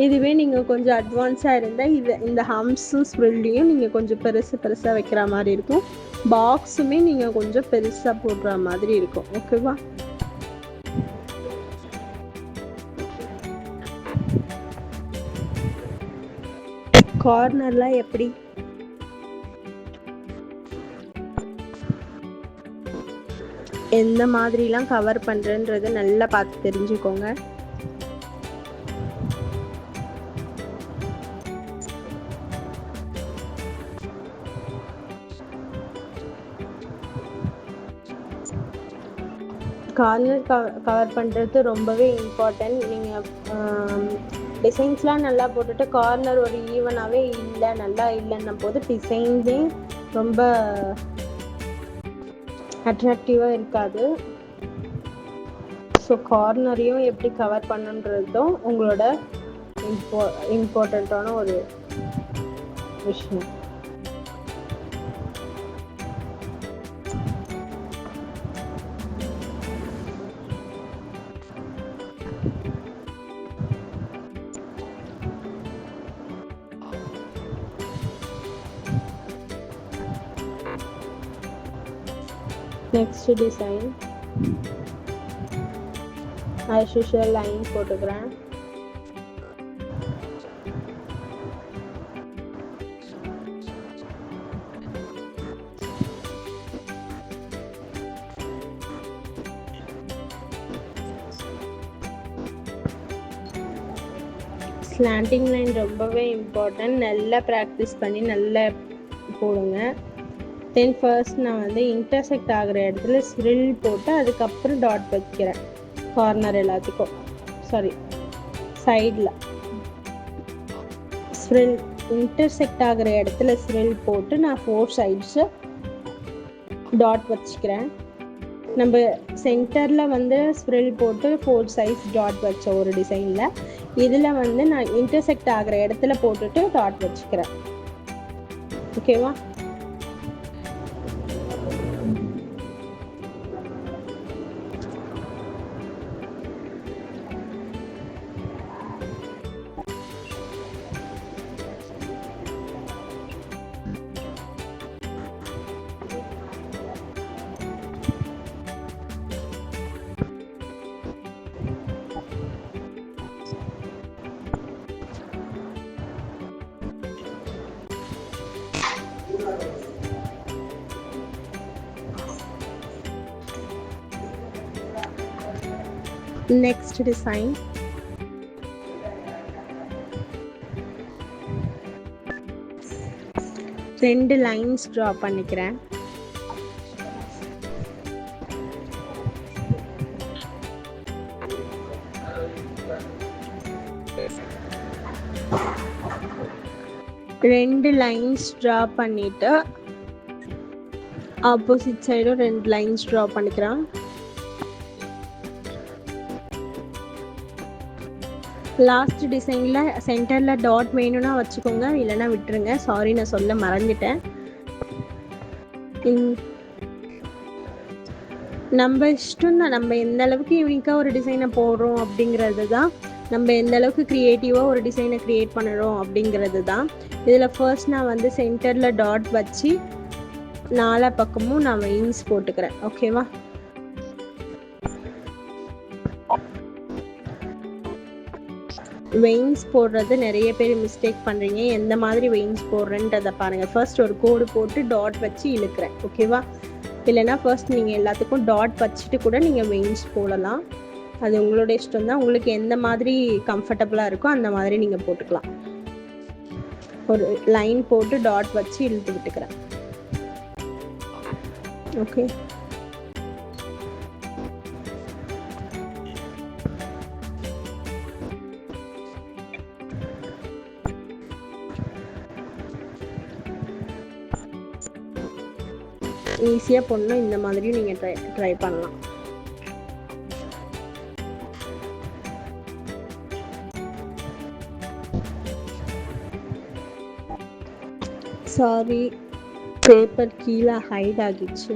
இதுவே நீங்கள் கொஞ்சம் அட்வான்ஸாக இருந்தால் இந்த ஹம்ஸும் ஸ்ப்ரில்லையும் நீங்கள் கொஞ்சம் பெருசாக வைக்கிற மாதிரி இருக்கும். பாக்ஸுமே நீங்கள் கொஞ்சம் பெருசாக போடுற மாதிரி இருக்கும். ஓகேவா? கார்னர்லாம் எப்படி எந்த மாதிரிலாம் கவர் பண்ணுறன்றது நல்லா பார்த்து தெரிஞ்சுக்கோங்க. கார்னர் கவர் பண்ணுறது ரொம்பவே இம்பார்ட்டன்ட். நீங்கள் டிசைன்ஸ்லாம் நல்லா போட்டுட்டு கார்னர் ஒரு ஈவனாகவே இல்லை, நல்லா இல்லைன்னும் போது டிசைன்ஸே ரொம்ப அட்ராக்டிவாக இருக்காது. ஸோ கார்னரையும் எப்படி கவர் பண்ணுன்றதும் உங்களோட இம்பார்ட்டண்ட்டான ஒரு விஷயம். Next design as usual line போட்டுக்கிறேன். ஸ்லாண்டிங் லைன் ரொம்பவே இம்பார்ட்டன்ட். நல்லா ப்ராக்டிஸ் பண்ணி நல்லா போடுங்க. தென் ஃபர்ஸ்ட் நான் வந்து இன்டர்செக்ட் ஆகிற இடத்துல ஸ்ப்ரில் போட்டு அதுக்கப்புறம் டாட் வைக்கிறேன். கார்னர் எல்லாத்துக்கும் சைடில் ஸ்ப்ரில் இன்டர்செக்ட் ஆகிற இடத்துல ஸ்ப்ரில் போட்டு நான் 4 சைட்ஸு டாட் வச்சுக்கிறேன். நம்ம சென்டரில் வந்து ஸ்ப்ரில் போட்டு 4 சைஸ் டாட் வச்ச ஒரு டிசைனில் இதில் வந்து நான் இன்டர்செக்ட் ஆகிற இடத்துல போட்டுட்டு டாட் வச்சுக்கிறேன். ஓகேவா? நெக்ஸ்ட் டிசைன் ரெண்டு லைன்ஸ் ட்ரா பண்ணிக்கிறேன். ரெண்டு லைன்ஸ் ட்ரா பண்ணிட்டு ஆப்போசிட் சைடும் 2 லைன்ஸ் ட்ரா பண்ணிக்கிறேன். லாஸ்ட் டிசைனில் சென்டரில் டாட் வேணும்னா வச்சுக்கோங்க, இல்லைன்னா விட்டுருங்க. சாரி, நான் சொல்ல மறந்துட்டேன். நம்ம இஷ்டம் தான், நம்ம எந்த அளவுக்கு யூனிக்காக ஒரு டிசைனை போடுறோம் அப்படிங்கிறது தான், நம்ம எந்த அளவுக்கு க்ரியேட்டிவாக ஒரு டிசைனை க்ரியேட் பண்ணுறோம் அப்படிங்கிறது தான். இதில் ஃபர்ஸ்ட் நான் வந்து சென்டரில் டாட் வச்சு 4 பக்கமும் நான் வெயின்ஸ் போட்டுக்கிறேன். ஓகேவா? வெயின்ஸ் போடுறது நிறைய பேர் மிஸ்டேக் பண்ணுறீங்க. எந்த மாதிரி வெயின்ஸ் போடுறேன்றதை பாருங்கள். ஃபர்ஸ்ட் ஒரு கோடு போட்டு டாட் வச்சு இழுக்கிறேன். ஓகேவா? இல்லைனா ஃபர்ஸ்ட் நீங்கள் எல்லாத்துக்கும் டாட் வச்சுட்டு கூட நீங்கள் வெயின்ஸ் போடலாம். அது உங்களோட இஷ்டம் தான். உங்களுக்கு எந்த மாதிரி கம்ஃபர்டபுளாக இருக்கோ அந்த மாதிரி நீங்கள் போட்டுக்கலாம். ஒரு லைன் போட்டு டாட் வச்சு இழுத்து விட்டுக்கிறேன். ஓகே, ஈஸியாக போடணும். இந்த மாதிரியும் நீங்கள் ட்ரை பண்ணலாம். சாரி, பேப்பர் கீழே ஹைட் ஆகிடுச்சு,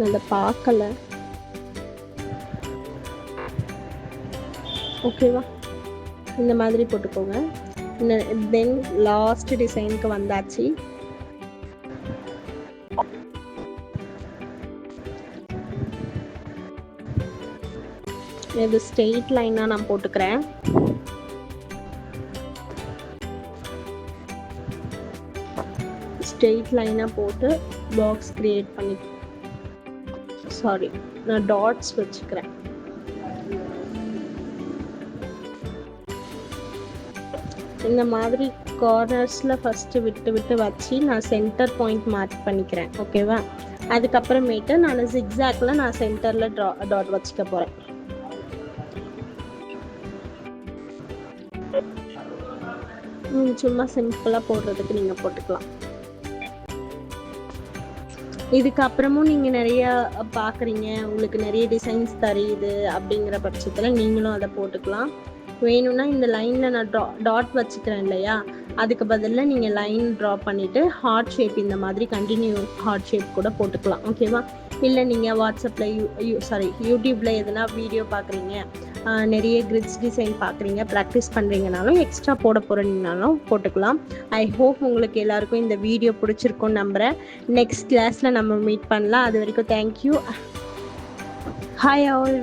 அதை பார்க்கல. ஓகேவா, இந்த மாதிரி போட்டுக்கோங்க. தென் லாஸ்ட் டிசைனுக்கு வந்தாச்சு. இது ஸ்ட்ரெயிட் லைனாக நான் போட்டுக்கிறேன். ஸ்ட்ரெயிட் லைனாக போட்டு பாக்ஸ் கிரியேட் பண்ணி, சாரி, நான் டாட்ஸ் வச்சுக்கிறேன். இந்த மாதிரி கார்னர்ஸில் ஃபஸ்ட்டு விட்டு விட்டு வச்சு நான் சென்டர் பாயிண்ட் மார்க் பண்ணிக்கிறேன். ஓகேவா, அதுக்கப்புறமேட்டு நான் ஜிக்ஸாக்ல நான் சென்டரில் டாட் வச்சுக்க போகிறேன். சும்மா சிம்பிளாக போடுறதுக்கு நீங்கள் போட்டுக்கலாம். இதுக்கப்புறமும் நீங்கள் நிறைய பார்க்குறீங்க, உங்களுக்கு நிறைய டிசைன்ஸ் தெரியுது அப்படிங்கிற பட்சத்தில் நீங்களும் அதை போட்டுக்கலாம். வேணும்னா இந்த லைனில் நான் டாட் வச்சுக்கிறேன் இல்லையா, அதுக்கு பதிலாக நீங்கள் லைன் ட்ரா பண்ணிவிட்டு ஹார்ட் ஷேப் இந்த மாதிரி கண்டினியூ ஹார்ட் ஷேப் கூட போட்டுக்கலாம். ஓகேவா, இல்லை நீங்கள் வாட்ஸ்அப்பில் யூடியூப்பில் எதுனா வீடியோ பார்க்குறீங்க, நிறைய கிரிட்ஸ் டிசைன் பார்க்குறீங்க, ப்ராக்டிஸ் பண்ணுறீங்கனாலும் எக்ஸ்ட்ரா போட போகிறீங்கனாலும் போட்டுக்கலாம். ஐ ஹோப் உங்களுக்கு எல்லாருக்கும் இந்த வீடியோ பிடிச்சிருக்கும்னு நம்புகிறேன். நெக்ஸ்ட் கிளாஸில் நம்ம மீட் பண்ணலாம். அது வரைக்கும் தேங்க்யூ. Hi all.